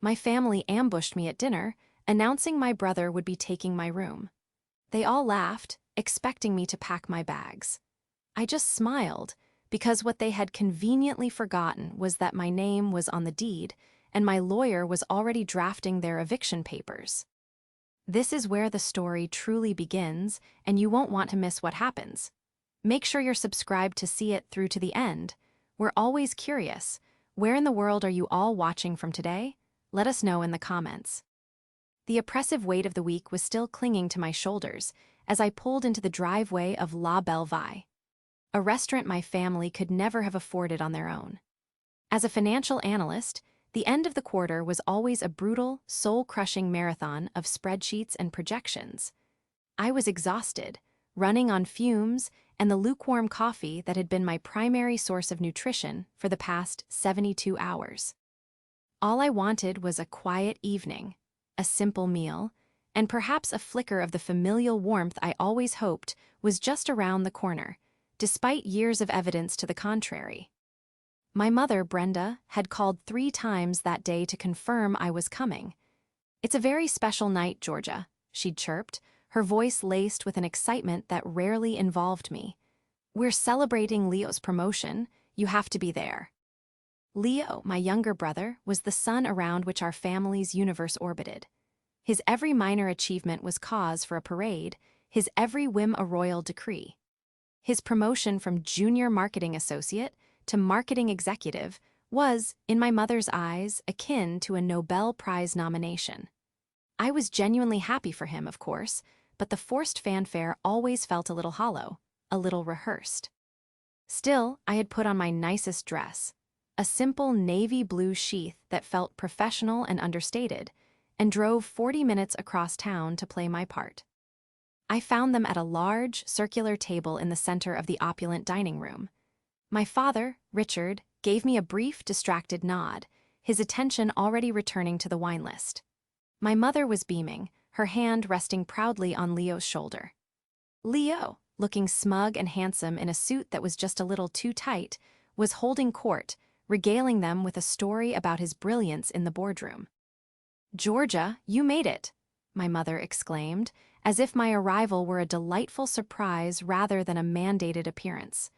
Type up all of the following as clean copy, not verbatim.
My family ambushed me at dinner, announcing my brother would be taking my room. They all laughed, expecting me to pack my bags. I just smiled, because what they had conveniently forgotten was that my name was on the deed, and my lawyer was already drafting their eviction papers. This is where the story truly begins, and you won't want to miss what happens. Make sure you're subscribed to see it through to the end. We're always curious. Where in the world are you all watching from today? Let us know in the comments. The oppressive weight of the week was still clinging to my shoulders as I pulled into the driveway of La Belle Vie, a restaurant my family could never have afforded on their own. As a financial analyst, the end of the quarter was always a brutal, soul-crushing marathon of spreadsheets and projections. I was exhausted, running on fumes and the lukewarm coffee that had been my primary source of nutrition for the past 72 hours. All I wanted was a quiet evening, a simple meal, and perhaps a flicker of the familial warmth I always hoped was just around the corner, despite years of evidence to the contrary. My mother, Brenda, had called 3 times that day to confirm I was coming. "It's a very special night, Georgia," she'd chirped, her voice laced with an excitement that rarely involved me. "We're celebrating Leo's promotion. You have to be there." Leo, my younger brother, was the sun around which our family's universe orbited. His every minor achievement was cause for a parade, his every whim a royal decree. His promotion from junior marketing associate to marketing executive was, in my mother's eyes, akin to a Nobel Prize nomination. I was genuinely happy for him, of course, but the forced fanfare always felt a little hollow, a little rehearsed. Still, I had put on my nicest dress, a simple navy blue sheath that felt professional and understated, and drove 40 minutes across town to play my part. I found them at a large, circular table in the center of the opulent dining room. My father, Richard, gave me a brief, distracted nod, his attention already returning to the wine list. My mother was beaming, her hand resting proudly on Leo's shoulder. Leo, looking smug and handsome in a suit that was just a little too tight, was holding court, regaling them with a story about his brilliance in the boardroom. "Georgia, you made it," my mother exclaimed, as if my arrival were a delightful surprise rather than a mandated appearance.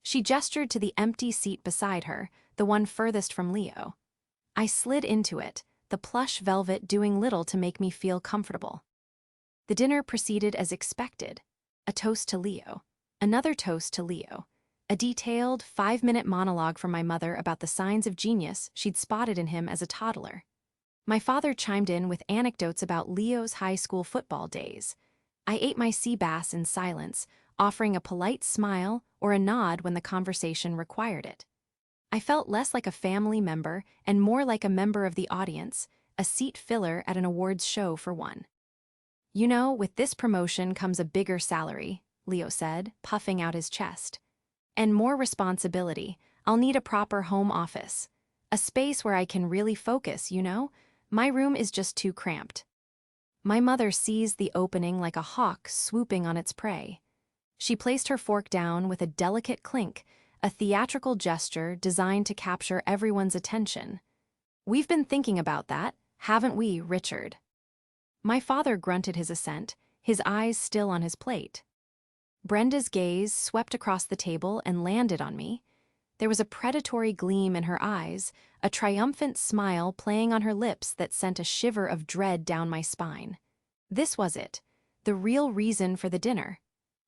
She gestured to the empty seat beside her, the one furthest from Leo. I slid into it, the plush velvet doing little to make me feel comfortable. The dinner proceeded as expected. A toast to Leo, another toast to Leo, a detailed 5-minute monologue from my mother about the signs of genius she'd spotted in him as a toddler. My father chimed in with anecdotes about Leo's high school football days. I ate my sea bass in silence, offering a polite smile or a nod when the conversation required it. I felt less like a family member and more like a member of the audience, a seat filler at an awards show for one. "You know, with this promotion comes a bigger salary," Leo said, puffing out his chest. "And more responsibility. I'll need a proper home office. A space where I can really focus, you know? My room is just too cramped." My mother seized the opening like a hawk swooping on its prey. She placed her fork down with a delicate clink, a theatrical gesture designed to capture everyone's attention. "We've been thinking about that, haven't we, Richard?" My father grunted his assent, his eyes still on his plate. Brenda's gaze swept across the table and landed on me. There was a predatory gleam in her eyes, a triumphant smile playing on her lips that sent a shiver of dread down my spine. This was it, the real reason for the dinner.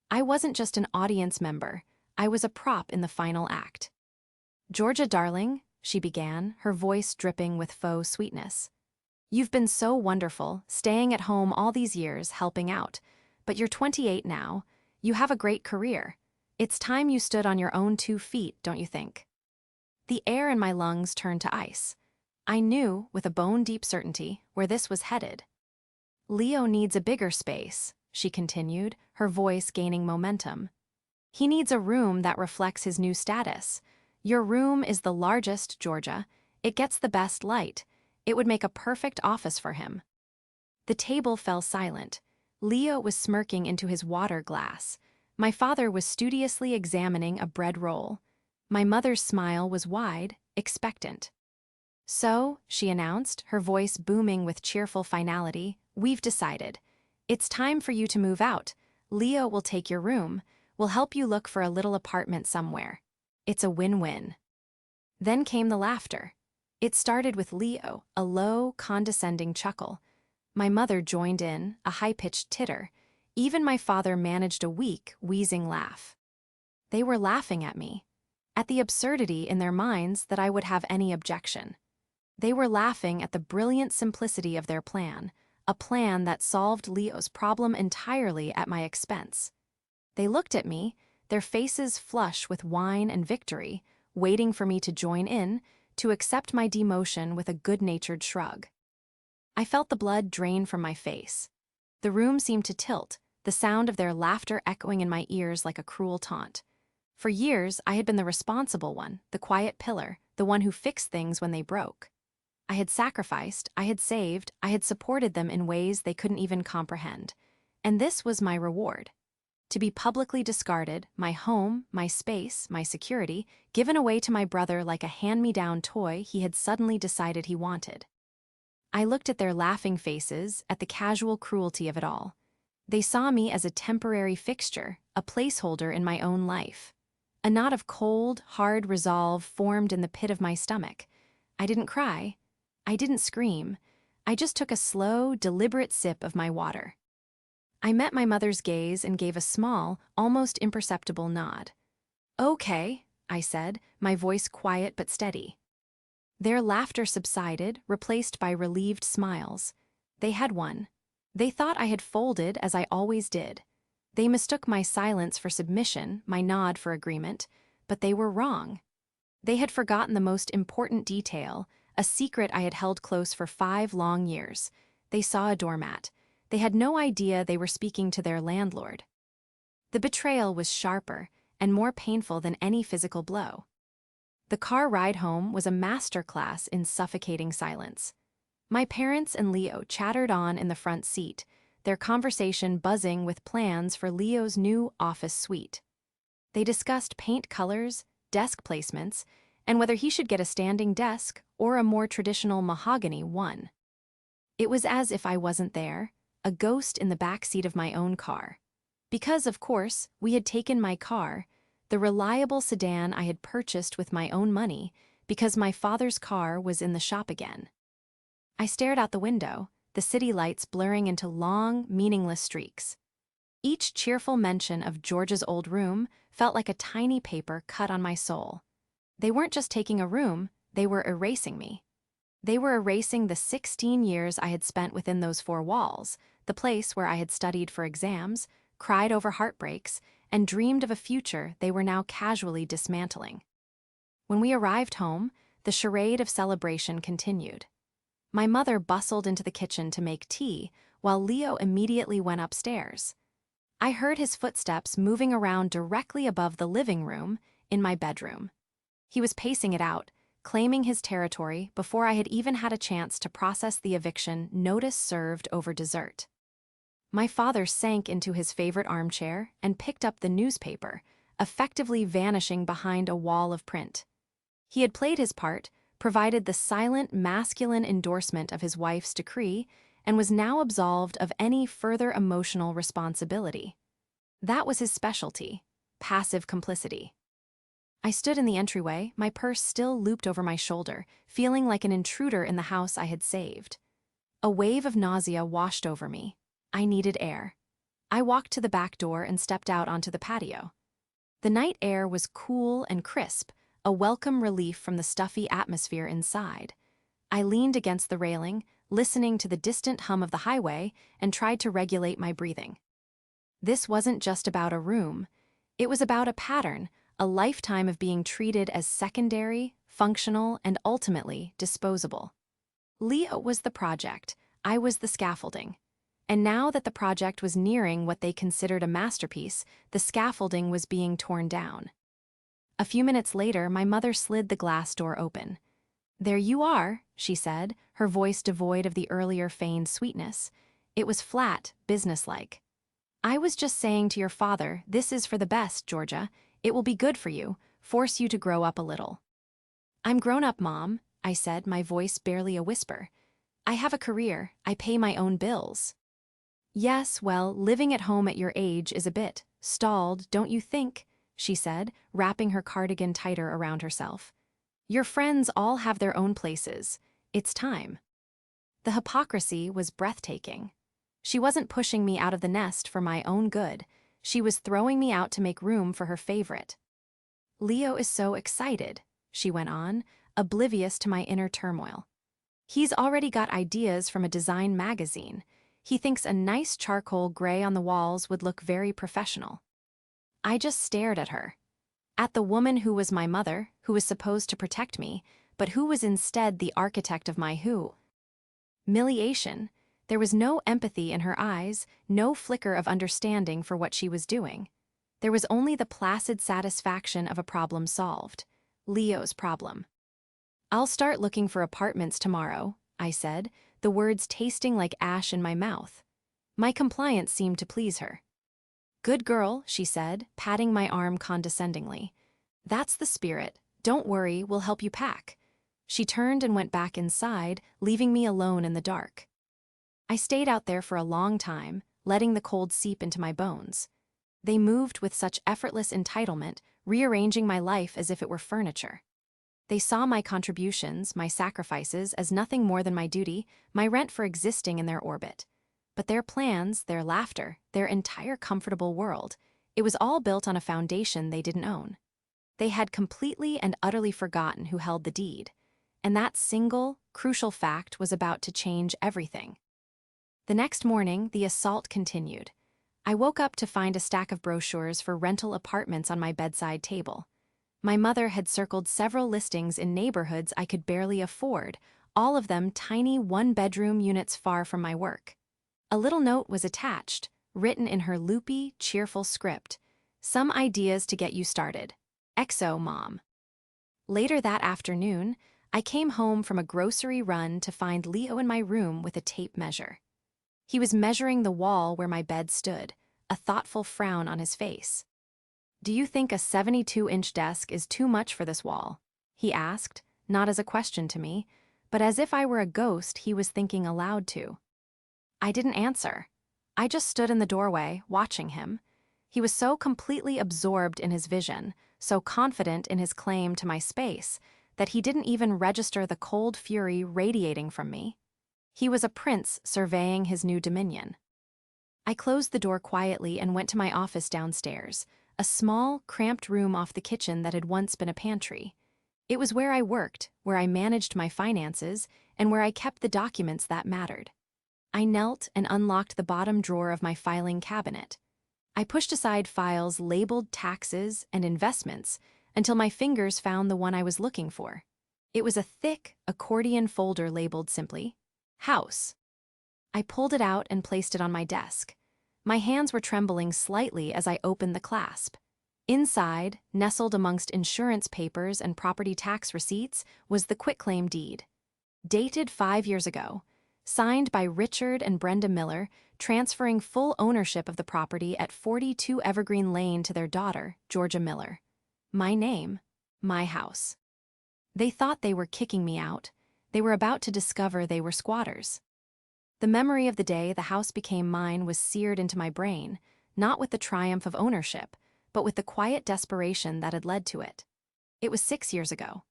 I wasn't just an audience member, I was a prop in the final act. "Georgia, darling," she began, her voice dripping with faux sweetness. "You've been so wonderful, staying at home all these years, helping out. But you're 28 now. You have a great career. It's time you stood on your own 2 feet, don't you think?" The air in my lungs turned to ice. I knew, with a bone-deep certainty, where this was headed. "Leo needs a bigger space," she continued, her voice gaining momentum. "He needs a room that reflects his new status. Your room is the largest, Georgia. It gets the best light. It would make a perfect office for him." The table fell silent. Leo was smirking into his water glass. My father was studiously examining a bread roll. My mother's smile was wide, expectant. "So," she announced, her voice booming with cheerful finality, "we've decided. It's time for you to move out. Leo will take your room. We'll help you look for a little apartment somewhere. It's a win-win." Then came the laughter. It started with Leo, a low, condescending chuckle. My mother joined in, a high-pitched titter. Even my father managed a weak, wheezing laugh. They were laughing at me, at the absurdity in their minds that I would have any objection. They were laughing at the brilliant simplicity of their plan, a plan that solved Leo's problem entirely at my expense. They looked at me, their faces flush with wine and victory, waiting for me to join in, to accept my demotion with a good-natured shrug. I felt the blood drain from my face. The room seemed to tilt, the sound of their laughter echoing in my ears like a cruel taunt. For years, I had been the responsible one, the quiet pillar, the one who fixed things when they broke. I had sacrificed, I had saved, I had supported them in ways they couldn't even comprehend. And this was my reward. To be publicly discarded, my home, my space, my security, given away to my brother like a hand-me-down toy he had suddenly decided he wanted. I looked at their laughing faces, at the casual cruelty of it all. They saw me as a temporary fixture, a placeholder in my own life. A knot of cold, hard resolve formed in the pit of my stomach. I didn't cry. I didn't scream. I just took a slow, deliberate sip of my water. I met my mother's gaze and gave a small, almost imperceptible nod. "Okay," I said, my voice quiet but steady. Their laughter subsided, replaced by relieved smiles. They had won. They thought I had folded as I always did. They mistook my silence for submission, my nod for agreement, but they were wrong. They had forgotten the most important detail, a secret I had held close for 5 long years. They saw a doormat. They had no idea they were speaking to their landlord. The betrayal was sharper and more painful than any physical blow. The car ride home was a masterclass in suffocating silence. My parents and Leo chattered on in the front seat, their conversation buzzing with plans for Leo's new office suite. They discussed paint colors, desk placements, and whether he should get a standing desk or a more traditional mahogany one. It was as if I wasn't there, a ghost in the back seat of my own car. Because, of course, we had taken my car, the reliable sedan I had purchased with my own money, because my father's car was in the shop again. I stared out the window, the city lights blurring into long, meaningless streaks. Each cheerful mention of George's old room felt like a tiny paper cut on my soul. They weren't just taking a room, they were erasing me. They were erasing the 16 years I had spent within those 4 walls, the place where I had studied for exams, cried over heartbreaks, and dreamed of a future they were now casually dismantling. When we arrived home, the charade of celebration continued. My mother bustled into the kitchen to make tea, while Leo immediately went upstairs. I heard his footsteps moving around directly above the living room, in my bedroom. He was pacing it out, claiming his territory before I had even had a chance to process the eviction notice served over dessert. My father sank into his favorite armchair and picked up the newspaper, effectively vanishing behind a wall of print. He had played his part, provided the silent, masculine endorsement of his wife's decree, and was now absolved of any further emotional responsibility. That was his specialty, passive complicity. I stood in the entryway, my purse still looped over my shoulder, feeling like an intruder in the house I had saved. A wave of nausea washed over me. I needed air. I walked to the back door and stepped out onto the patio. The night air was cool and crisp, a welcome relief from the stuffy atmosphere inside. I leaned against the railing, listening to the distant hum of the highway, and tried to regulate my breathing. This wasn't just about a room. It was about a pattern, a lifetime of being treated as secondary, functional, and ultimately disposable. Leo was the project, I was the scaffolding. And now that the project was nearing what they considered a masterpiece, the scaffolding was being torn down. A few minutes later, my mother slid the glass door open. "There you are," she said, her voice devoid of the earlier feigned sweetness. It was flat, businesslike. "I was just saying to your father, this is for the best, Georgia. It will be good for you, force you to grow up a little." "I'm grown up, Mom," I said, my voice barely a whisper. I have a career, I pay my own bills. Yes, well, living at home at your age is a bit stalled, don't you think? She said, wrapping her cardigan tighter around herself. Your friends all have their own places. It's time. The hypocrisy was breathtaking. She wasn't pushing me out of the nest for my own good. She was throwing me out to make room for her favorite. Leo is so excited, she went on, oblivious to my inner turmoil. He's already got ideas from a design magazine. He thinks a nice charcoal gray on the walls would look very professional. I just stared at her. At the woman who was my mother, who was supposed to protect me, but who was instead the architect of my humiliation. There was no empathy in her eyes, no flicker of understanding for what she was doing. There was only the placid satisfaction of a problem solved. Leo's problem. I'll start looking for apartments tomorrow, I said, the words tasting like ash in my mouth. My compliance seemed to please her. Good girl, she said, patting my arm condescendingly. That's the spirit. Don't worry, we'll help you pack. She turned and went back inside, leaving me alone in the dark. I stayed out there for a long time, letting the cold seep into my bones. They moved with such effortless entitlement, rearranging my life as if it were furniture. They saw my contributions, my sacrifices, as nothing more than my duty, my rent for existing in their orbit. But their plans, their laughter, their entire comfortable world, it was all built on a foundation they didn't own. They had completely and utterly forgotten who held the deed. And that single, crucial fact was about to change everything. The next morning, the assault continued. I woke up to find a stack of brochures for rental apartments on my bedside table. My mother had circled several listings in neighborhoods I could barely afford, all of them tiny one-bedroom units far from my work. A little note was attached, written in her loopy, cheerful script. Some ideas to get you started. XO, Mom. Later that afternoon, I came home from a grocery run to find Leo in my room with a tape measure. He was measuring the wall where my bed stood, a thoughtful frown on his face. Do you think a 72-inch desk is too much for this wall? He asked, not as a question to me, but as if I were a ghost he was thinking aloud to. I didn't answer. I just stood in the doorway, watching him. He was so completely absorbed in his vision, so confident in his claim to my space, that he didn't even register the cold fury radiating from me. He was a prince surveying his new dominion. I closed the door quietly and went to my office downstairs, a small, cramped room off the kitchen that had once been a pantry. It was where I worked, where I managed my finances, and where I kept the documents that mattered. I knelt and unlocked the bottom drawer of my filing cabinet. I pushed aside files labeled taxes and investments until my fingers found the one I was looking for. It was a thick accordion folder labeled simply, House. I pulled it out and placed it on my desk. My hands were trembling slightly as I opened the clasp. Inside, nestled amongst insurance papers and property tax receipts, was the quitclaim deed. Dated 5 years ago, signed by Richard and Brenda Miller, transferring full ownership of the property at 42 Evergreen Lane to their daughter, Georgia Miller. My name, my house. They thought they were kicking me out. They were about to discover they were squatters. The memory of the day the house became mine was seared into my brain, not with the triumph of ownership, but with the quiet desperation that had led to it. It was 6 years ago.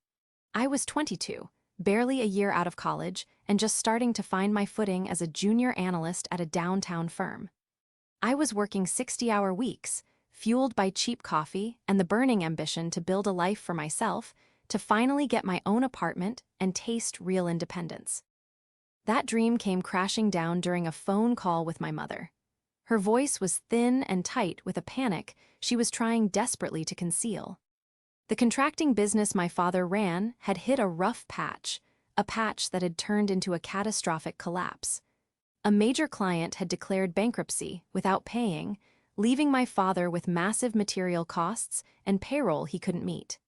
I was 22, barely a year out of college, and just starting to find my footing as a junior analyst at a downtown firm. I was working 60-hour weeks, fueled by cheap coffee and the burning ambition to build a life for myself, to finally get my own apartment and taste real independence. That dream came crashing down during a phone call with my mother. Her voice was thin and tight with a panic she was trying desperately to conceal. The contracting business my father ran had hit a rough patch, a patch that had turned into a catastrophic collapse. A major client had declared bankruptcy without paying, leaving my father with massive material costs and payroll he couldn't meet.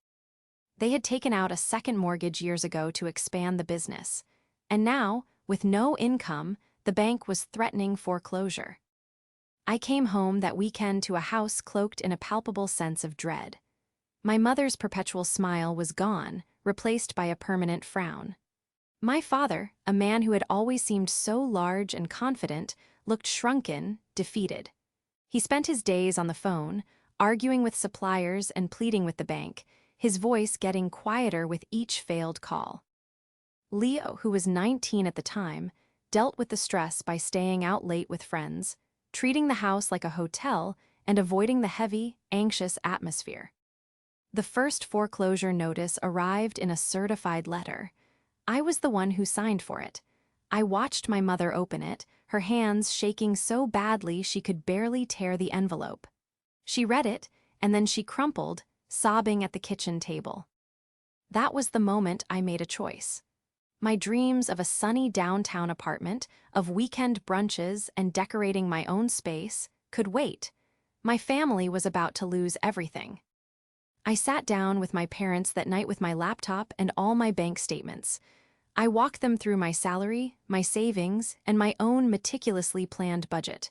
They had taken out a second mortgage years ago to expand the business, and now, with no income, the bank was threatening foreclosure. I came home that weekend to a house cloaked in a palpable sense of dread. My mother's perpetual smile was gone, replaced by a permanent frown. My father, a man who had always seemed so large and confident, looked shrunken, defeated. He spent his days on the phone, arguing with suppliers and pleading with the bank, his voice getting quieter with each failed call. Leo, who was 19 at the time, dealt with the stress by staying out late with friends, treating the house like a hotel, and avoiding the heavy, anxious atmosphere. The first foreclosure notice arrived in a certified letter. I was the one who signed for it. I watched my mother open it, her hands shaking so badly she could barely tear the envelope. She read it, and then she crumpled, sobbing at the kitchen table. That was the moment I made a choice. My dreams of a sunny downtown apartment, of weekend brunches and decorating my own space, could wait. My family was about to lose everything. I sat down with my parents that night with my laptop and all my bank statements. I walked them through my salary, my savings, and my own meticulously planned budget.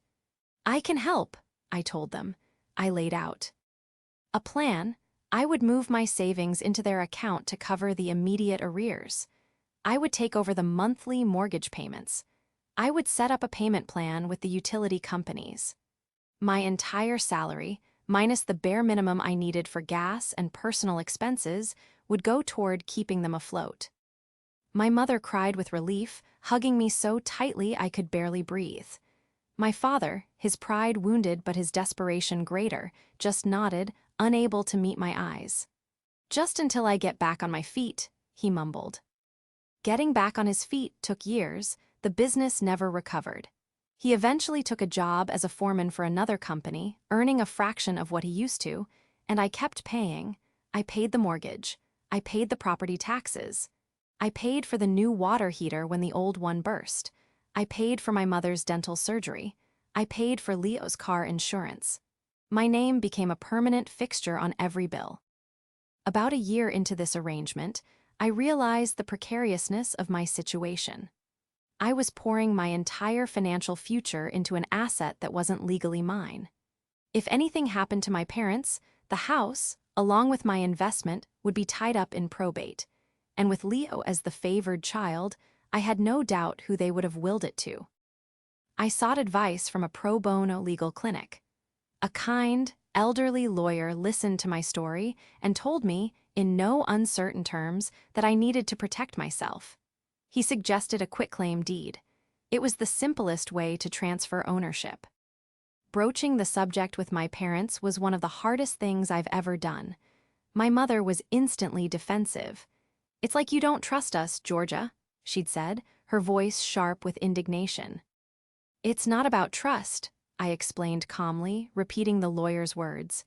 "I can help," I told them. I laid out a plan. I would move my savings into their account to cover the immediate arrears. I would take over the monthly mortgage payments. I would set up a payment plan with the utility companies. My entire salary, minus the bare minimum I needed for gas and personal expenses, would go toward keeping them afloat. My mother cried with relief, hugging me so tightly I could barely breathe. My father, his pride wounded but his desperation greater, just nodded, unable to meet my eyes. "Just until I get back on my feet," he mumbled. Getting back on his feet took years. The business never recovered. He eventually took a job as a foreman for another company, earning a fraction of what he used to, and I kept paying. I paid the mortgage. I paid the property taxes. I paid for the new water heater when the old one burst. I paid for my mother's dental surgery. I paid for Leo's car insurance. My name became a permanent fixture on every bill. About a year into this arrangement, I realized the precariousness of my situation. I was pouring my entire financial future into an asset that wasn't legally mine. If anything happened to my parents, the house, along with my investment, would be tied up in probate. And with Leo as the favored child, I had no doubt who they would have willed it to. I sought advice from a pro bono legal clinic. A kind, elderly lawyer listened to my story and told me, in no uncertain terms, that I needed to protect myself. He suggested a quitclaim deed. It was the simplest way to transfer ownership. Broaching the subject with my parents was one of the hardest things I've ever done. My mother was instantly defensive. "It's like you don't trust us, Georgia," she'd said, her voice sharp with indignation. "It's not about trust," I explained calmly, repeating the lawyer's words.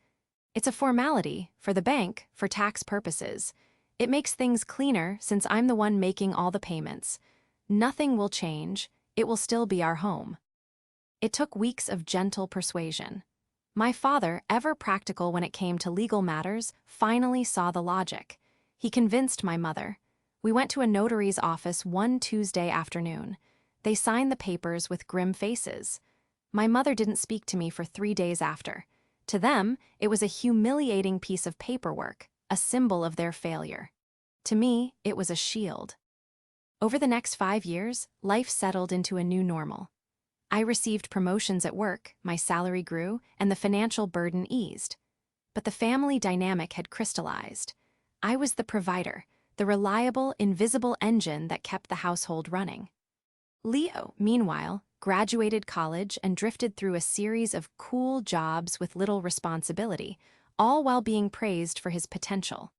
"It's a formality, for the bank, for tax purposes. It makes things cleaner since I'm the one making all the payments. Nothing will change. It will still be our home." It took weeks of gentle persuasion. My father, ever practical when it came to legal matters, finally saw the logic. He convinced my mother. We went to a notary's office one Tuesday afternoon. They signed the papers with grim faces. My mother didn't speak to me for 3 days after. To them, it was a humiliating piece of paperwork, a symbol of their failure. To me, it was a shield. Over the next 5 years, life settled into a new normal. I received promotions at work, my salary grew, and the financial burden eased. But the family dynamic had crystallized. I was the provider, the reliable, invisible engine that kept the household running. Leo, meanwhile, graduated college and drifted through a series of cool jobs with little responsibility, all while being praised for his potential.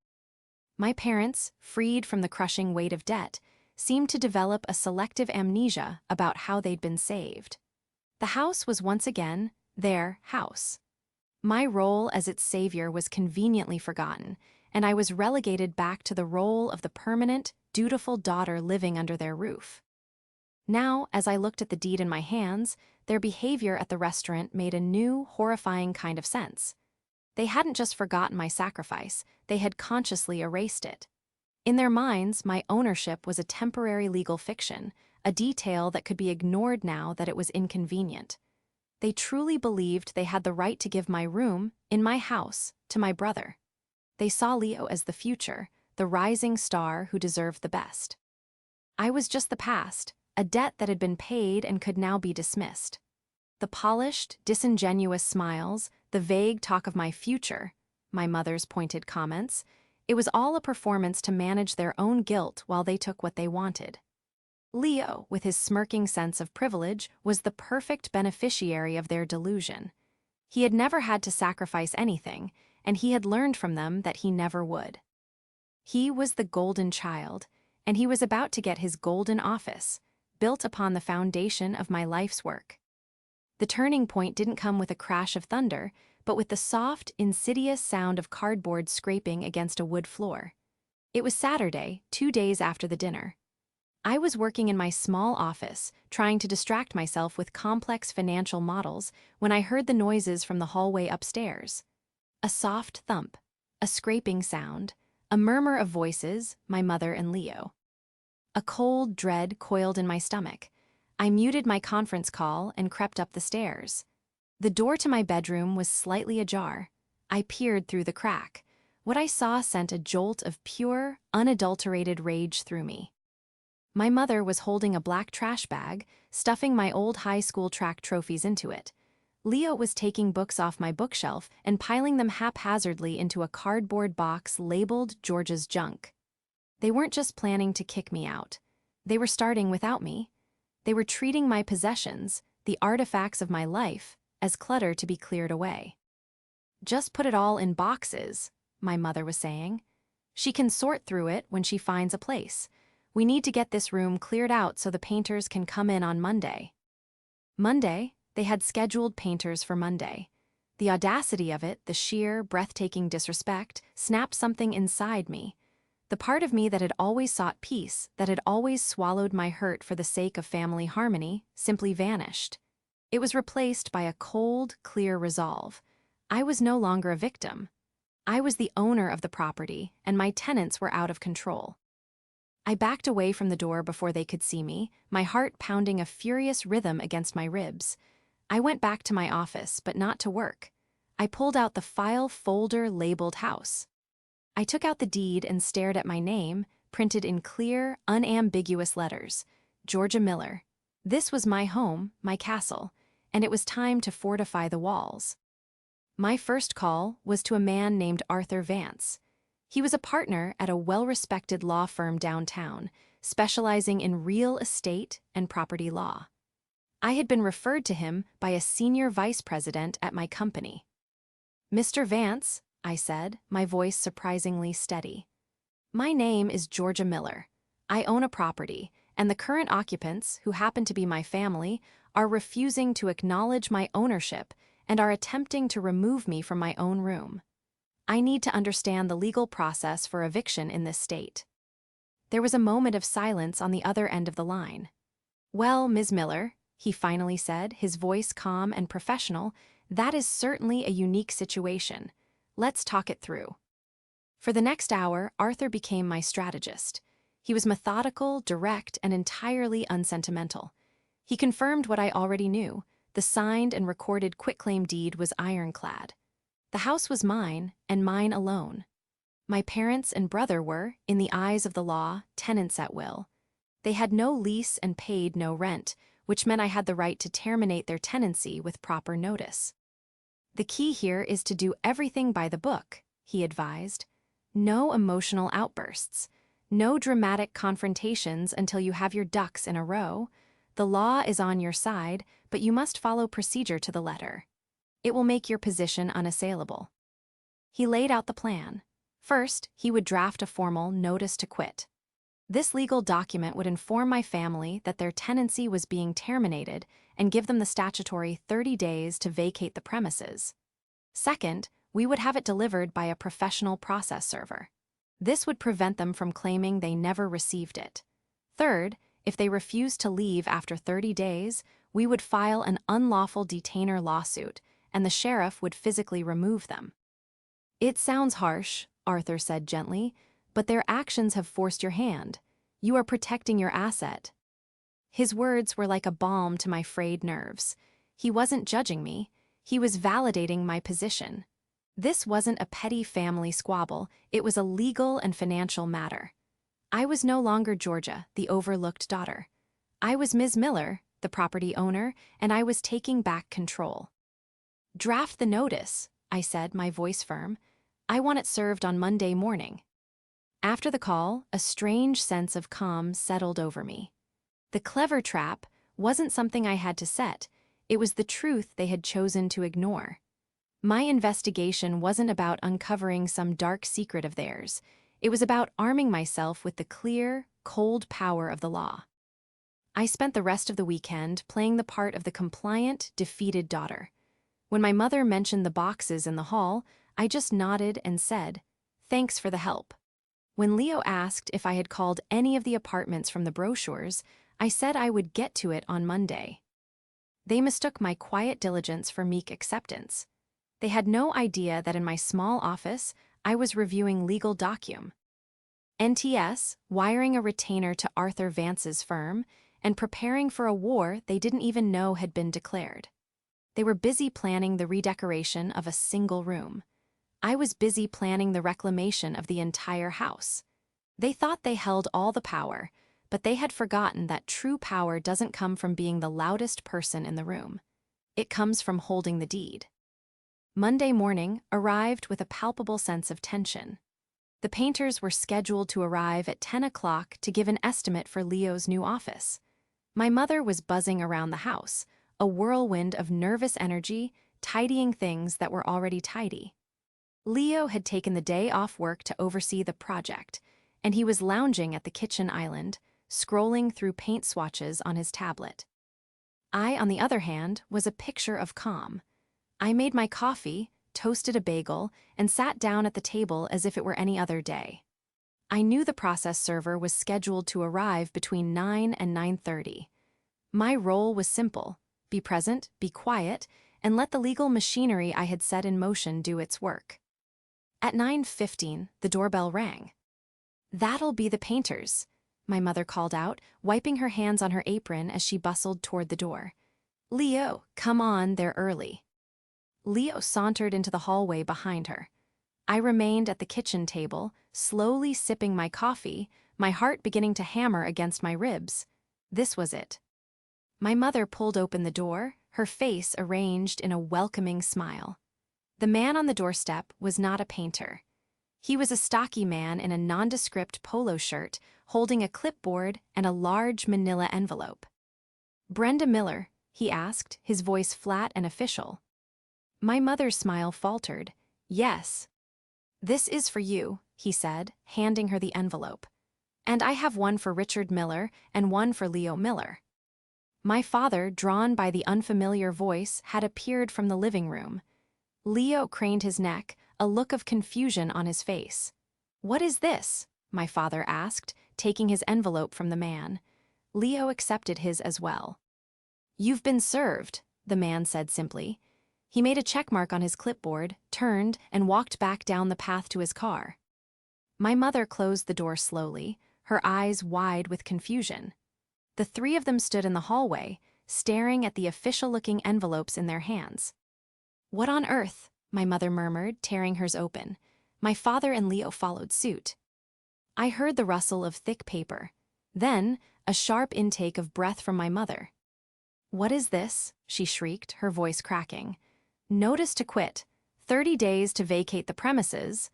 My parents, freed from the crushing weight of debt, seemed to develop a selective amnesia about how they'd been saved. The house was once again their house. My role as its savior was conveniently forgotten, and I was relegated back to the role of the permanent, dutiful daughter living under their roof. Now, as I looked at the deed in my hands, their behavior at the restaurant made a new, horrifying kind of sense. They hadn't just forgotten my sacrifice, they had consciously erased it. In their minds, my ownership was a temporary legal fiction, a detail that could be ignored now that it was inconvenient. They truly believed they had the right to give my room, in my house, to my brother. They saw Leo as the future, the rising star who deserved the best. I was just the past, a debt that had been paid and could now be dismissed. The polished, disingenuous smiles, the vague talk of my future, my mother's pointed comments, it was all a performance to manage their own guilt while they took what they wanted. Leo, with his smirking sense of privilege, was the perfect beneficiary of their delusion. He had never had to sacrifice anything, and he had learned from them that he never would. He was the golden child, and he was about to get his golden office, built upon the foundation of my life's work. The turning point didn't come with a crash of thunder, but with the soft, insidious sound of cardboard scraping against a wood floor. It was Saturday, 2 days after the dinner. I was working in my small office, trying to distract myself with complex financial models, when I heard the noises from the hallway upstairs. A soft thump, a scraping sound, a murmur of voices, my mother and Leo. A cold dread coiled in my stomach. I muted my conference call and crept up the stairs. The door to my bedroom was slightly ajar. I peered through the crack. What I saw sent a jolt of pure, unadulterated rage through me. My mother was holding a black trash bag, stuffing my old high school track trophies into it. Leo was taking books off my bookshelf and piling them haphazardly into a cardboard box labeled George's junk. They weren't just planning to kick me out. They were starting without me. They were treating my possessions, the artifacts of my life, as clutter to be cleared away. "Just put it all in boxes," my mother was saying. "She can sort through it when she finds a place. We need to get this room cleared out so the painters can come in on Monday." Monday? They had scheduled painters for Monday. The audacity of it, the sheer, breathtaking disrespect, snapped something inside me. The part of me that had always sought peace, that had always swallowed my hurt for the sake of family harmony, simply vanished. It was replaced by a cold, clear resolve. I was no longer a victim. I was the owner of the property, and my tenants were out of control. I backed away from the door before they could see me, my heart pounding a furious rhythm against my ribs. I went back to my office, but not to work. I pulled out the file folder labeled house. I took out the deed and stared at my name, printed in clear, unambiguous letters. Georgia Miller. This was my home, my castle, and it was time to fortify the walls. My first call was to a man named Arthur Vance. He was a partner at a well-respected law firm downtown, specializing in real estate and property law. I had been referred to him by a senior vice president at my company. "Mr. Vance," I said, my voice surprisingly steady. "My name is Georgia Miller. I own a property, and the current occupants, who happen to be my family, are refusing to acknowledge my ownership and are attempting to remove me from my own room. I need to understand the legal process for eviction in this state." There was a moment of silence on the other end of the line. "Well, Ms. Miller," he finally said, his voice calm and professional, "that is certainly a unique situation. Let's talk it through." For the next hour, Arthur became my strategist. He was methodical, direct, and entirely unsentimental. He confirmed what I already knew. The signed and recorded quitclaim deed was ironclad. The house was mine, and mine alone. My parents and brother were, in the eyes of the law, tenants at will. They had no lease and paid no rent, which meant I had the right to terminate their tenancy with proper notice. "The key here is to do everything by the book," he advised. "No emotional outbursts. No dramatic confrontations until you have your ducks in a row. The law is on your side, but you must follow procedure to the letter. It will make your position unassailable." He laid out the plan. First, he would draft a formal notice to quit. This legal document would inform my family that their tenancy was being terminated and give them the statutory 30 days to vacate the premises. Second, we would have it delivered by a professional process server. This would prevent them from claiming they never received it. Third, if they refused to leave after 30 days, we would file an unlawful detainer lawsuit, and the sheriff would physically remove them. "It sounds harsh," Arthur said gently, "but their actions have forced your hand. You are protecting your asset." His words were like a balm to my frayed nerves. He wasn't judging me. He was validating my position. This wasn't a petty family squabble, it was a legal and financial matter. I was no longer Georgia, the overlooked daughter. I was Ms. Miller, the property owner, and I was taking back control. "Draft the notice," I said, my voice firm. "I want it served on Monday morning." After the call, a strange sense of calm settled over me. The clever trap wasn't something I had to set, it was the truth they had chosen to ignore. My investigation wasn't about uncovering some dark secret of theirs. It was about arming myself with the clear, cold power of the law. I spent the rest of the weekend playing the part of the compliant, defeated daughter. When my mother mentioned the boxes in the hall, I just nodded and said, "Thanks for the help." When Leo asked if I had called any of the apartments from the brochures, I said I would get to it on Monday. They mistook my quiet diligence for meek acceptance. They had no idea that in my small office, I was reviewing legal NTS, wiring a retainer to Arthur Vance's firm, and preparing for a war they didn't even know had been declared. They were busy planning the redecoration of a single room. I was busy planning the reclamation of the entire house. They thought they held all the power, but they had forgotten that true power doesn't come from being the loudest person in the room. It comes from holding the deed. Monday morning arrived with a palpable sense of tension. The painters were scheduled to arrive at 10 o'clock to give an estimate for Leo's new office. My mother was buzzing around the house, a whirlwind of nervous energy, tidying things that were already tidy. Leo had taken the day off work to oversee the project, and he was lounging at the kitchen island, scrolling through paint swatches on his tablet. I, on the other hand, was a picture of calm. I made my coffee, toasted a bagel, and sat down at the table as if it were any other day. I knew the process server was scheduled to arrive between 9 and 9:30. My role was simple: be present, be quiet, and let the legal machinery I had set in motion do its work. At 9:15, the doorbell rang. "That'll be the painters," my mother called out, wiping her hands on her apron as she bustled toward the door. "Leo, come on, they're early." Leo sauntered into the hallway behind her. I remained at the kitchen table, slowly sipping my coffee, my heart beginning to hammer against my ribs. This was it. My mother pulled open the door, her face arranged in a welcoming smile. The man on the doorstep was not a painter. He was a stocky man in a nondescript polo shirt, holding a clipboard and a large manila envelope. "Brenda Miller?" he asked, his voice flat and official. My mother's smile faltered. "Yes." "This is for you," he said, handing her the envelope. "And I have one for Richard Miller and one for Leo Miller." My father, drawn by the unfamiliar voice, had appeared from the living room. Leo craned his neck, a look of confusion on his face. "What is this?" my father asked, taking his envelope from the man. Leo accepted his as well. "You've been served," the man said simply. He made a checkmark on his clipboard, turned, and walked back down the path to his car. My mother closed the door slowly, her eyes wide with confusion. The three of them stood in the hallway, staring at the official-looking envelopes in their hands. "What on earth?" my mother murmured, tearing hers open. My father and Leo followed suit. I heard the rustle of thick paper. Then, a sharp intake of breath from my mother. "What is this?" she shrieked, her voice cracking. "Notice to quit. 30 days to vacate the premises."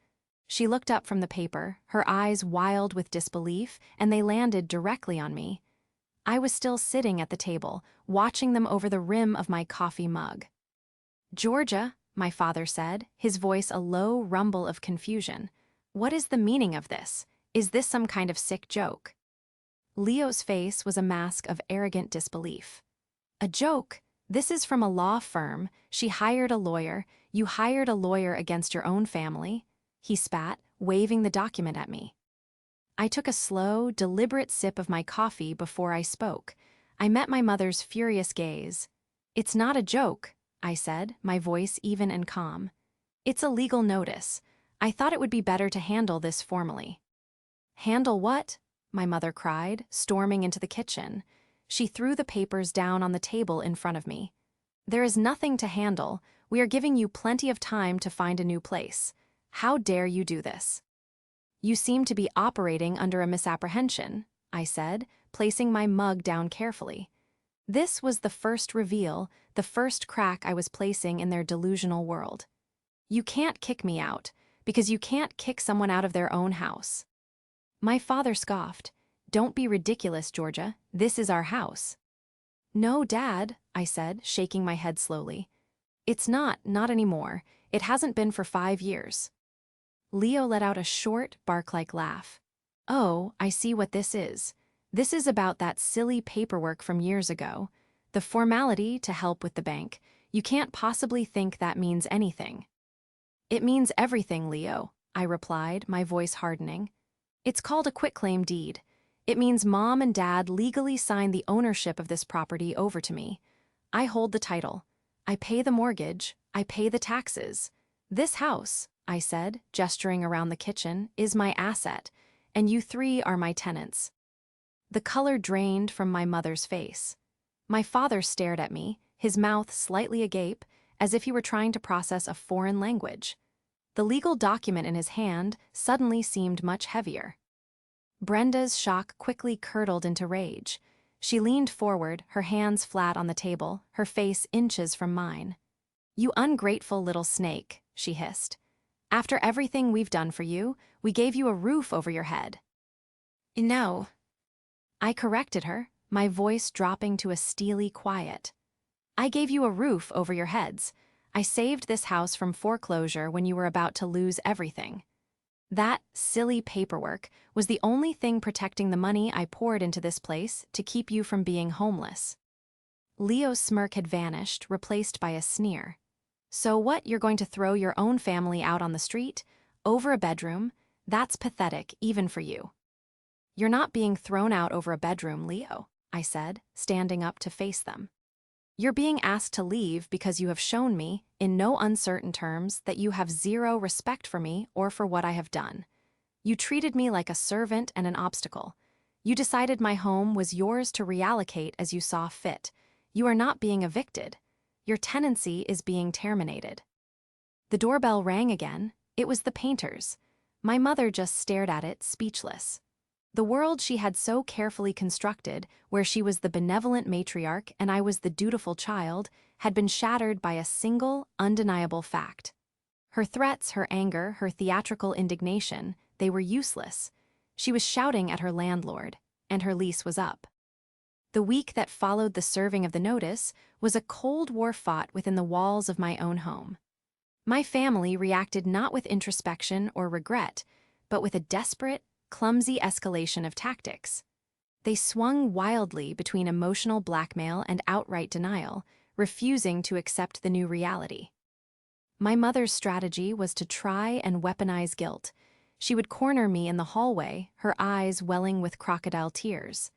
She looked up from the paper, her eyes wild with disbelief, and they landed directly on me. I was still sitting at the table, watching them over the rim of my coffee mug. "Georgia," my father said, his voice a low rumble of confusion. "What is the meaning of this? Is this some kind of sick joke?" Leo's face was a mask of arrogant disbelief. "A joke? This is from a law firm. She hired a lawyer. You hired a lawyer against your own family," he spat, waving the document at me. I took a slow, deliberate sip of my coffee before I spoke. I met my mother's furious gaze. "It's not a joke," I said, my voice even and calm. "It's a legal notice. I thought it would be better to handle this formally." "Handle what?" my mother cried, storming into the kitchen. She threw the papers down on the table in front of me. "There is nothing to handle. We are giving you plenty of time to find a new place. How dare you do this? You seem to be operating under a misapprehension, I said, placing my mug down carefully. This was the first reveal, the first crack I was placing in their delusional world. You can't kick me out, because you can't kick someone out of their own house. My father scoffed. Don't be ridiculous, Georgia. This is our house. No, Dad, I said, shaking my head slowly. It's not anymore. It hasn't been for 5 years. Leo let out a short, bark-like laugh. Oh, I see what this is. This is about that silly paperwork from years ago. The formality to help with the bank. You can't possibly think that means anything. It means everything, Leo, I replied, my voice hardening. It's called a quitclaim deed. It means Mom and Dad legally signed the ownership of this property over to me. I hold the title. I pay the mortgage. I pay the taxes. This house, I said, gesturing around the kitchen, is my asset, and you 3 are my tenants. The color drained from my mother's face. My father stared at me, his mouth slightly agape, as if he were trying to process a foreign language. The legal document in his hand suddenly seemed much heavier. Brenda's shock quickly curdled into rage. She leaned forward, her hands flat on the table, her face inches from mine. You ungrateful little snake, she hissed. After everything we've done for you, we gave you a roof over your head. No. I corrected her, my voice dropping to a steely quiet. I gave you a roof over your heads. I saved this house from foreclosure when you were about to lose everything. That silly paperwork was the only thing protecting the money I poured into this place to keep you from being homeless. Leo's smirk had vanished, replaced by a sneer. So what, you're going to throw your own family out on the street? Over a bedroom? That's pathetic, even for you. You're not being thrown out over a bedroom, Leo, I said, standing up to face them. You're being asked to leave because you have shown me, in no uncertain terms, that you have zero respect for me or for what I have done. You treated me like a servant and an obstacle. You decided my home was yours to reallocate as you saw fit. You are not being evicted. Your tenancy is being terminated. The doorbell rang again. It was the painters. My mother just stared at it, speechless. The world she had so carefully constructed, where she was the benevolent matriarch and I was the dutiful child, had been shattered by a single, undeniable fact. Her threats, her anger, her theatrical indignation, they were useless. She was shouting at her landlord, and her lease was up. The week that followed the serving of the notice was a cold war fought within the walls of my own home. My family reacted not with introspection or regret, but with a desperate, clumsy escalation of tactics. They swung wildly between emotional blackmail and outright denial, refusing to accept the new reality. My mother's strategy was to try and weaponize guilt. She would corner me in the hallway, her eyes welling with crocodile tears.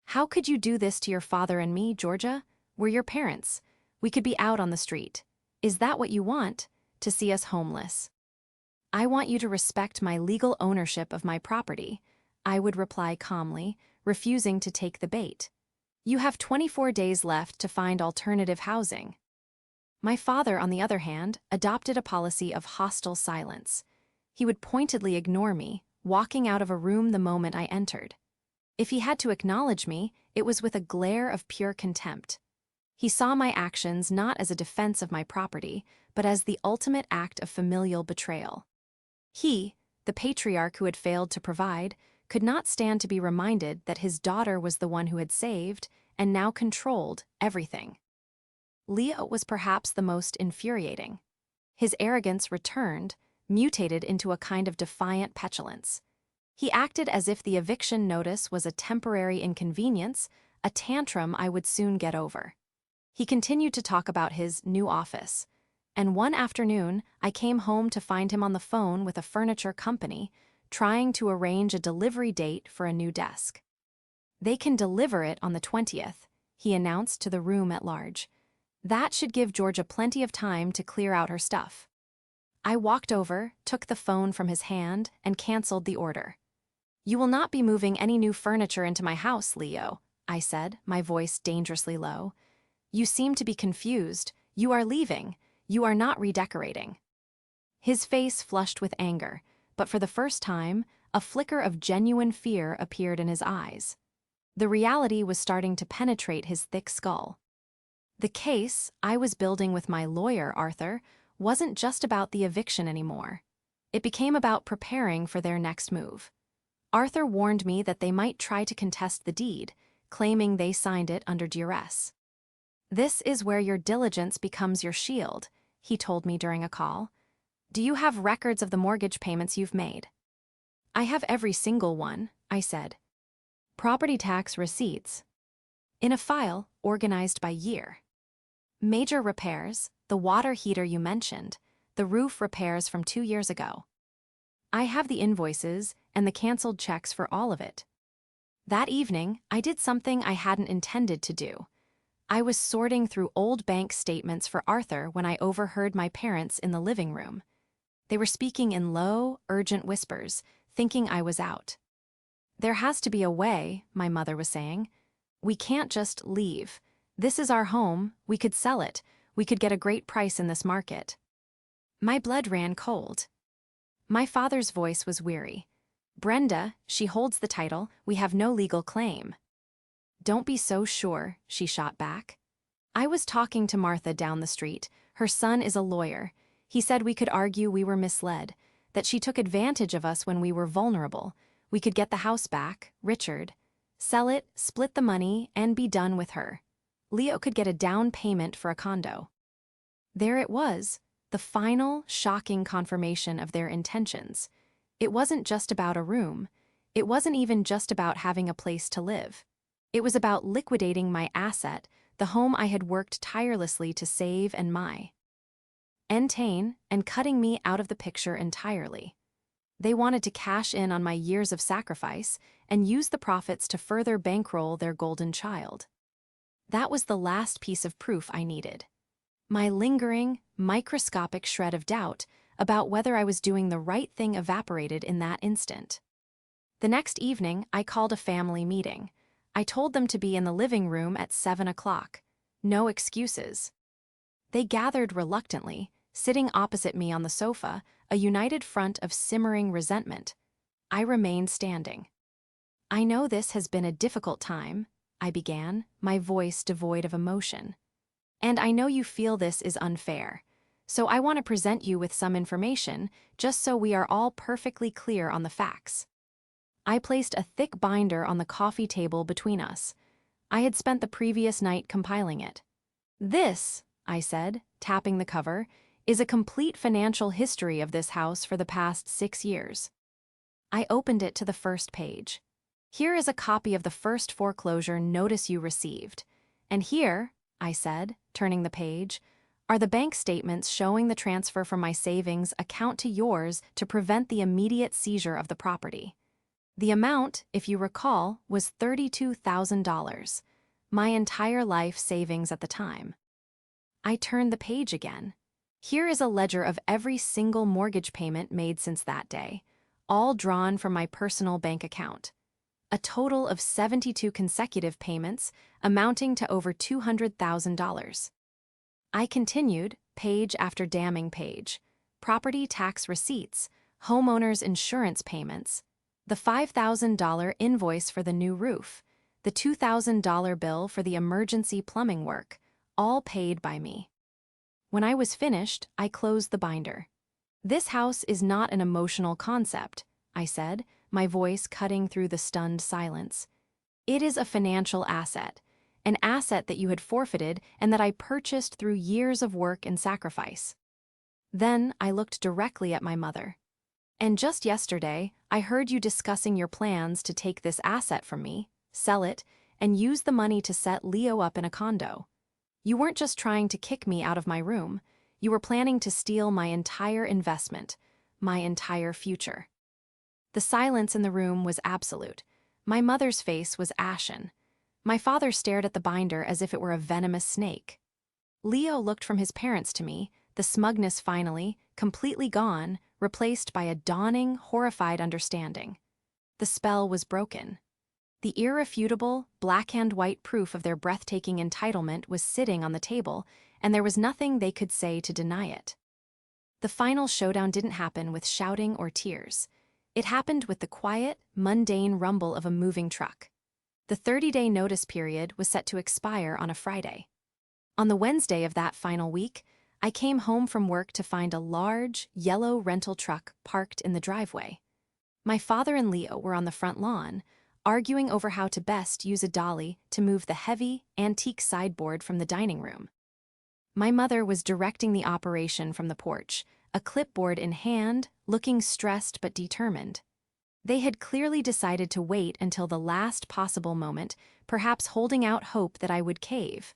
How could you do this to your father and me, Georgia? We're your parents. We could be out on the street. Is that what you want? To see us homeless? I want you to respect my legal ownership of my property, I would reply calmly, refusing to take the bait. You have 24 days left to find alternative housing. My father, on the other hand, adopted a policy of hostile silence. He would pointedly ignore me, walking out of a room the moment I entered. If he had to acknowledge me, it was with a glare of pure contempt. He saw my actions not as a defense of my property, but as the ultimate act of familial betrayal. He, the patriarch who had failed to provide, could not stand to be reminded that his daughter was the one who had saved and now controlled everything. Leo was perhaps the most infuriating. His arrogance returned, mutated into a kind of defiant petulance. He acted as if the eviction notice was a temporary inconvenience, a tantrum I would soon get over. He continued to talk about his new office, and one afternoon I came home to find him on the phone with a furniture company, trying to arrange a delivery date for a new desk. They can deliver it on the 20th, he announced to the room at large. That should give Georgia plenty of time to clear out her stuff. I walked over, took the phone from his hand, and canceled the order. You will not be moving any new furniture into my house, Leo, I said, my voice dangerously low. You seem to be confused. You are leaving. You are not redecorating." His face flushed with anger, but for the first time, a flicker of genuine fear appeared in his eyes. The reality was starting to penetrate his thick skull. The case I was building with my lawyer, Arthur, wasn't just about the eviction anymore. It became about preparing for their next move. Arthur warned me that they might try to contest the deed, claiming they signed it under duress. "This is where your diligence becomes your shield," he told me during a call. "Do you have records of the mortgage payments you've made?" "I have every single one," I said. "Property tax receipts. In a file organized by year. Major repairs, the water heater you mentioned, the roof repairs from 2 years ago. I have the invoices and the canceled checks for all of it." That evening, I did something I hadn't intended to do. I was sorting through old bank statements for Arthur when I overheard my parents in the living room. They were speaking in low, urgent whispers, thinking I was out. "There has to be a way," my mother was saying. "We can't just leave. This is our home, we could sell it, we could get a great price in this market." My blood ran cold. My father's voice was weary. "Brenda, she holds the title, we have no legal claim." "Don't be so sure," she shot back. "I was talking to Martha down the street. Her son is a lawyer. He said we could argue we were misled, that she took advantage of us when we were vulnerable. We could get the house back, Richard, sell it, split the money, and be done with her. Leo could get a down payment for a condo." There it was, the final, shocking confirmation of their intentions. It wasn't just about a room. It wasn't even just about having a place to live. It was about liquidating my asset, the home I had worked tirelessly to save and maintain, and cutting me out of the picture entirely. They wanted to cash in on my years of sacrifice and use the profits to further bankroll their golden child. That was the last piece of proof I needed. My lingering, microscopic shred of doubt about whether I was doing the right thing evaporated in that instant. The next evening, I called a family meeting. I told them to be in the living room at 7 o'clock. No excuses. They gathered reluctantly, sitting opposite me on the sofa, a united front of simmering resentment. I remained standing. "I know this has been a difficult time," I began, my voice devoid of emotion. "And I know you feel this is unfair. So I want to present you with some information, just so we are all perfectly clear on the facts." I placed a thick binder on the coffee table between us. I had spent the previous night compiling it. "This," I said, tapping the cover, "is a complete financial history of this house for the past 6 years." I opened it to the first page. "Here is a copy of the first foreclosure notice you received. And here," I said, turning the page, "are the bank statements showing the transfer from my savings account to yours to prevent the immediate seizure of the property. The amount, if you recall, was $32,000, my entire life savings at the time." I turned the page again. "Here is a ledger of every single mortgage payment made since that day, all drawn from my personal bank account. A total of 72 consecutive payments, amounting to over $200,000. I continued, page after damning page. Property tax receipts, homeowners' insurance payments, the $5,000 invoice for the new roof, the $2,000 bill for the emergency plumbing work, all paid by me. When I was finished, I closed the binder. "This house is not an emotional concept," I said, my voice cutting through the stunned silence. "It is a financial asset, an asset that you had forfeited and that I purchased through years of work and sacrifice." Then I looked directly at my mother. "And just yesterday, I heard you discussing your plans to take this asset from me, sell it, and use the money to set Leo up in a condo. You weren't just trying to kick me out of my room, you were planning to steal my entire investment, my entire future." The silence in the room was absolute. My mother's face was ashen. My father stared at the binder as if it were a venomous snake. Leo looked from his parents to me, the smugness finally, completely gone, replaced by a dawning, horrified understanding. The spell was broken. The irrefutable, black-and-white proof of their breathtaking entitlement was sitting on the table, and there was nothing they could say to deny it. The final showdown didn't happen with shouting or tears. It happened with the quiet, mundane rumble of a moving truck. The 30-day notice period was set to expire on a Friday. On the Wednesday of that final week, I came home from work to find a large, yellow rental truck parked in the driveway. My father and Leo were on the front lawn, arguing over how to best use a dolly to move the heavy, antique sideboard from the dining room. My mother was directing the operation from the porch, a clipboard in hand, looking stressed but determined. They had clearly decided to wait until the last possible moment, perhaps holding out hope that I would cave.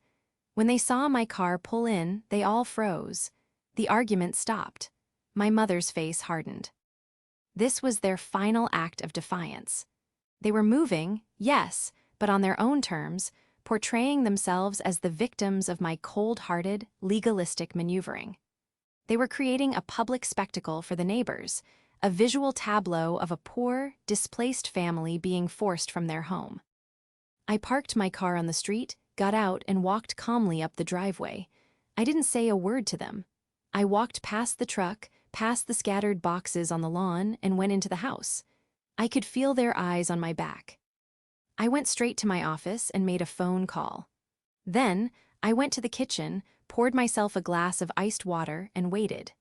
When they saw my car pull in, they all froze. The argument stopped. My mother's face hardened. This was their final act of defiance. They were moving, yes, but on their own terms, portraying themselves as the victims of my cold-hearted, legalistic maneuvering. They were creating a public spectacle for the neighbors, a visual tableau of a poor, displaced family being forced from their home. I parked my car on the street, got out, and walked calmly up the driveway. I didn't say a word to them. I walked past the truck, past the scattered boxes on the lawn, and went into the house. I could feel their eyes on my back. I went straight to my office and made a phone call. Then, I went to the kitchen, poured myself a glass of iced water, and waited.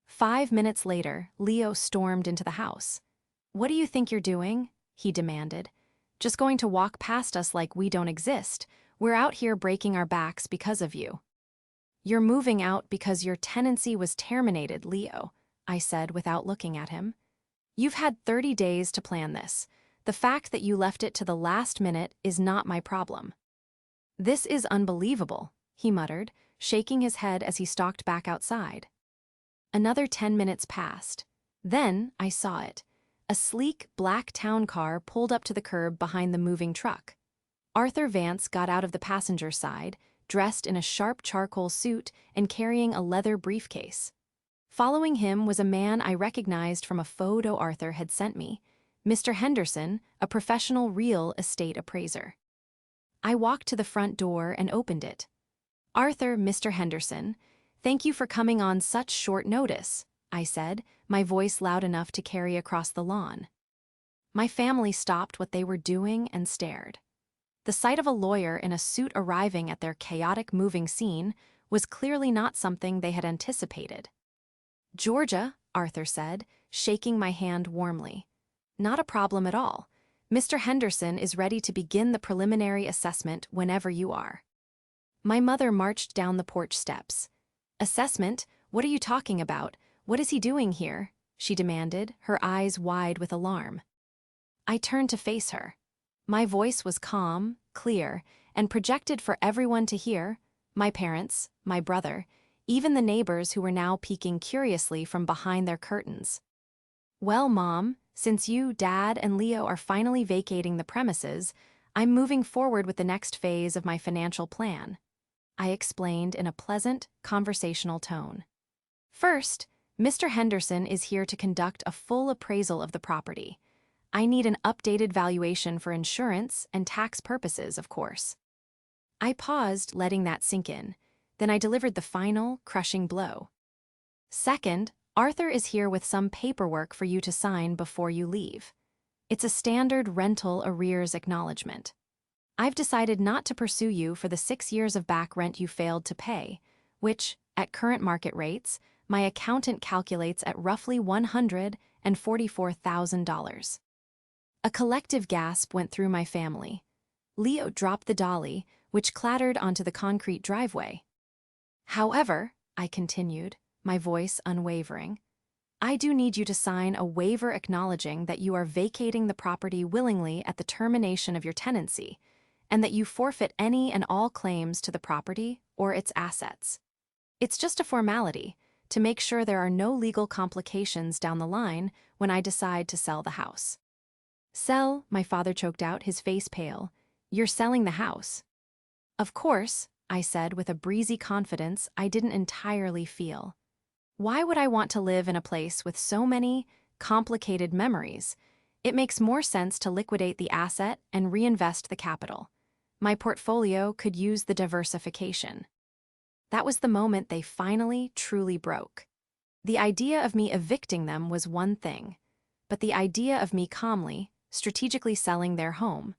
5 minutes later, Leo stormed into the house. "What do you think you're doing?" he demanded. "Just going to walk past us like we don't exist. We're out here breaking our backs because of you." "You're moving out because your tenancy was terminated, Leo," I said without looking at him. "You've had 30 days to plan this. The fact that you left it to the last minute is not my problem." "This is unbelievable," he muttered, shaking his head as he stalked back outside. Another 10 minutes passed. Then I saw it. A sleek, black town car pulled up to the curb behind the moving truck. Arthur Vance got out of the passenger side, dressed in a sharp charcoal suit and carrying a leather briefcase. Following him was a man I recognized from a photo Arthur had sent me, Mr. Henderson, a professional real estate appraiser. I walked to the front door and opened it. "Arthur, Mr. Henderson, thank you for coming on such short notice," I said, my voice loud enough to carry across the lawn. My family stopped what they were doing and stared. The sight of a lawyer in a suit arriving at their chaotic moving scene was clearly not something they had anticipated. "Georgia," Arthur said, shaking my hand warmly. "Not a problem at all. Mr. Henderson is ready to begin the preliminary assessment whenever you are." My mother marched down the porch steps. "Assessment? What are you talking about? What is he doing here?" she demanded, her eyes wide with alarm. I turned to face her. My voice was calm, clear, and projected for everyone to hear, my parents, my brother, even the neighbors who were now peeking curiously from behind their curtains. "Well, Mom, since you, Dad, and Leo are finally vacating the premises, I'm moving forward with the next phase of my financial plan," I explained in a pleasant, conversational tone. "First, Mr. Henderson is here to conduct a full appraisal of the property. I need an updated valuation for insurance and tax purposes, of course." I paused, letting that sink in. Then I delivered the final, crushing blow. "Second, Arthur is here with some paperwork for you to sign before you leave. It's a standard rental arrears acknowledgement. I've decided not to pursue you for the 6 years of back rent you failed to pay, which, at current market rates, my accountant calculates at roughly $144,000. A collective gasp went through my family. Leo dropped the dolly, which clattered onto the concrete driveway. "However," I continued, my voice unwavering, "I do need you to sign a waiver acknowledging that you are vacating the property willingly at the termination of your tenancy, and that you forfeit any and all claims to the property or its assets. It's just a formality to make sure there are no legal complications down the line when I decide to sell the house." "Sell," my father choked out, his face pale. "You're selling the house." "Of course," I said with a breezy confidence I didn't entirely feel. Why would I want to live in a place with so many complicated memories? It makes more sense to liquidate the asset and reinvest the capital. My portfolio could use the diversification. That was the moment they finally, truly broke. The idea of me evicting them was one thing, but the idea of me calmly, strategically selling their home,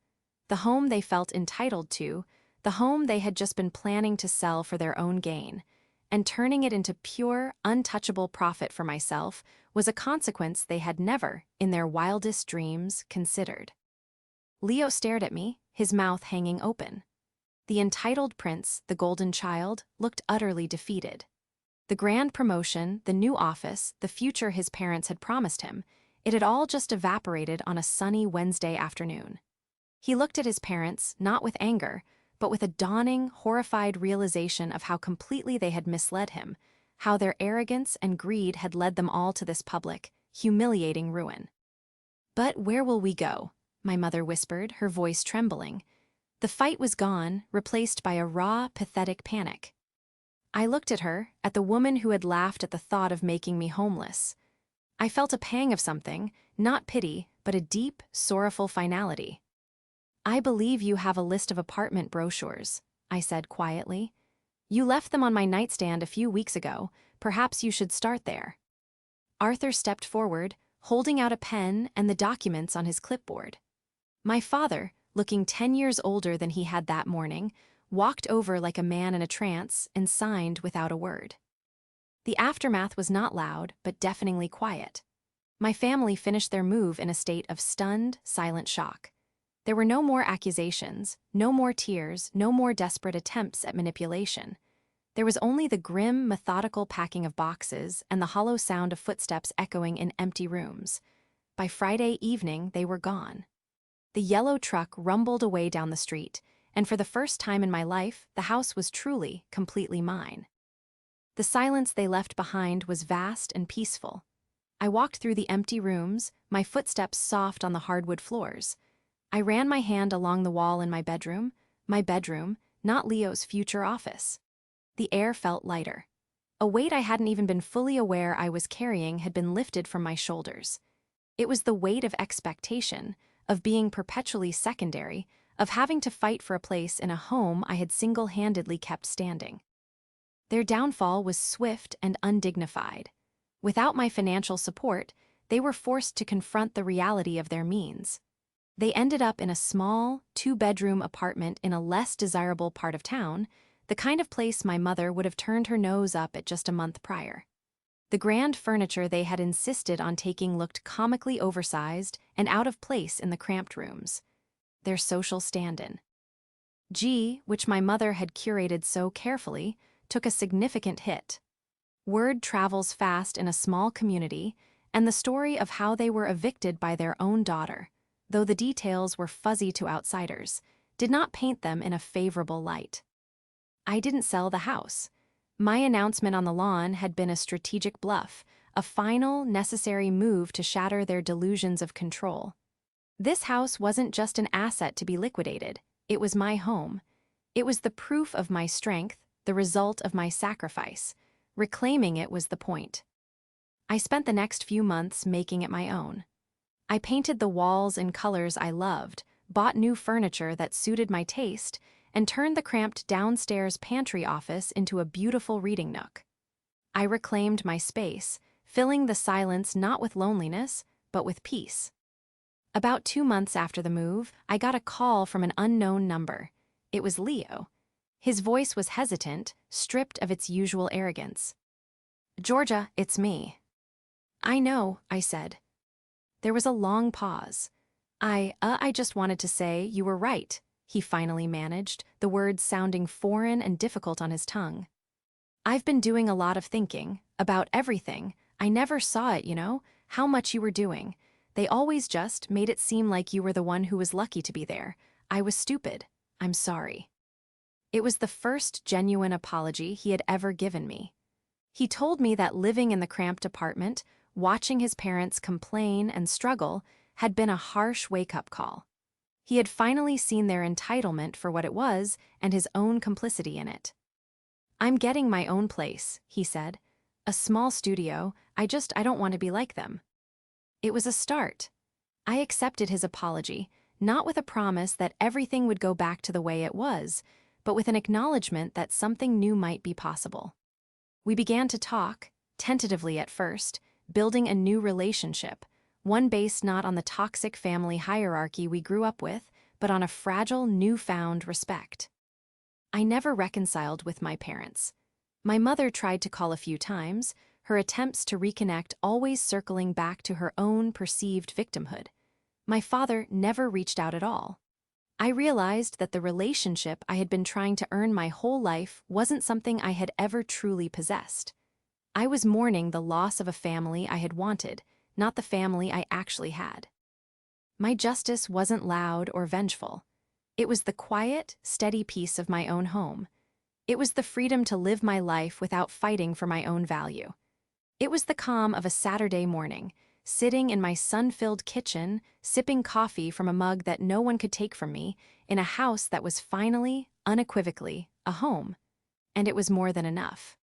the home they felt entitled to, the home they had just been planning to sell for their own gain, and turning it into pure, untouchable profit for myself was a consequence they had never, in their wildest dreams, considered. Leo stared at me, his mouth hanging open. The entitled prince, the golden child, looked utterly defeated. The grand promotion, the new office, the future his parents had promised him, it had all just evaporated on a sunny Wednesday afternoon. He looked at his parents, not with anger, but with a dawning, horrified realization of how completely they had misled him, how their arrogance and greed had led them all to this public, humiliating ruin. "But where will we go?" my mother whispered, her voice trembling. The fight was gone, replaced by a raw, pathetic panic. I looked at her, at the woman who had laughed at the thought of making me homeless. I felt a pang of something, not pity, but a deep, sorrowful finality. "I believe you have a list of apartment brochures," I said quietly. "You left them on my nightstand a few weeks ago. Perhaps you should start there." Arthur stepped forward, holding out a pen and the documents on his clipboard. My father, looking 10 years older than he had that morning, walked over like a man in a trance and signed without a word. The aftermath was not loud, but deafeningly quiet. My family finished their move in a state of stunned, silent shock. There were no more accusations, no more tears, no more desperate attempts at manipulation. There was only the grim, methodical packing of boxes and the hollow sound of footsteps echoing in empty rooms. By Friday evening, they were gone. The yellow truck rumbled away down the street, and for the first time in my life, the house was truly, completely mine. The silence they left behind was vast and peaceful. I walked through the empty rooms, my footsteps soft on the hardwood floors. I ran my hand along the wall in my bedroom, not Leo's future office. The air felt lighter. A weight I hadn't even been fully aware I was carrying had been lifted from my shoulders. It was the weight of expectation, of being perpetually secondary, of having to fight for a place in a home I had single-handedly kept standing. Their downfall was swift and undignified. Without my financial support, they were forced to confront the reality of their means. They ended up in a small, 2-bedroom apartment in a less desirable part of town, the kind of place my mother would have turned her nose up at just a month prior. The grand furniture they had insisted on taking looked comically oversized and out of place in the cramped rooms. Their social stand-in. G, which my mother had curated so carefully, took a significant hit. Word travels fast in a small community, and the story of how they were evicted by their own daughter, though the details were fuzzy to outsiders, did not paint them in a favorable light. I didn't sell the house. My announcement on the lawn had been a strategic bluff, a final, necessary move to shatter their delusions of control. This house wasn't just an asset to be liquidated, it was my home. It was the proof of my strength, the result of my sacrifice. Reclaiming it was the point. I spent the next few months making it my own. I painted the walls in colors I loved, bought new furniture that suited my taste, and turned the cramped downstairs pantry office into a beautiful reading nook. I reclaimed my space, filling the silence not with loneliness, but with peace. About 2 months after the move, I got a call from an unknown number. It was Leo. His voice was hesitant, stripped of its usual arrogance. "Georgia, it's me." "I know," I said. There was a long pause. I just wanted to say you were right," he finally managed, the words sounding foreign and difficult on his tongue. "I've been doing a lot of thinking, about everything. I never saw it, how much you were doing. They always just made it seem like you were the one who was lucky to be there. I was stupid. I'm sorry." It was the first genuine apology he had ever given me. He told me that living in the cramped apartment, watching his parents complain and struggle, had been a harsh wake-up call. He had finally seen their entitlement for what it was and his own complicity in it. "I'm getting my own place," he said. "A small studio, I don't want to be like them." It was a start. I accepted his apology, not with a promise that everything would go back to the way it was, but with an acknowledgement that something new might be possible. We began to talk, tentatively at first, building a new relationship, one based not on the toxic family hierarchy we grew up with, but on a fragile, newfound respect. I never reconciled with my parents. My mother tried to call a few times, her attempts to reconnect always circling back to her own perceived victimhood. My father never reached out at all. I realized that the relationship I had been trying to earn my whole life wasn't something I had ever truly possessed. I was mourning the loss of a family I had wanted, not the family I actually had. My justice wasn't loud or vengeful. It was the quiet, steady peace of my own home. It was the freedom to live my life without fighting for my own value. It was the calm of a Saturday morning, sitting in my sun-filled kitchen, sipping coffee from a mug that no one could take from me, in a house that was finally, unequivocally, a home. And it was more than enough.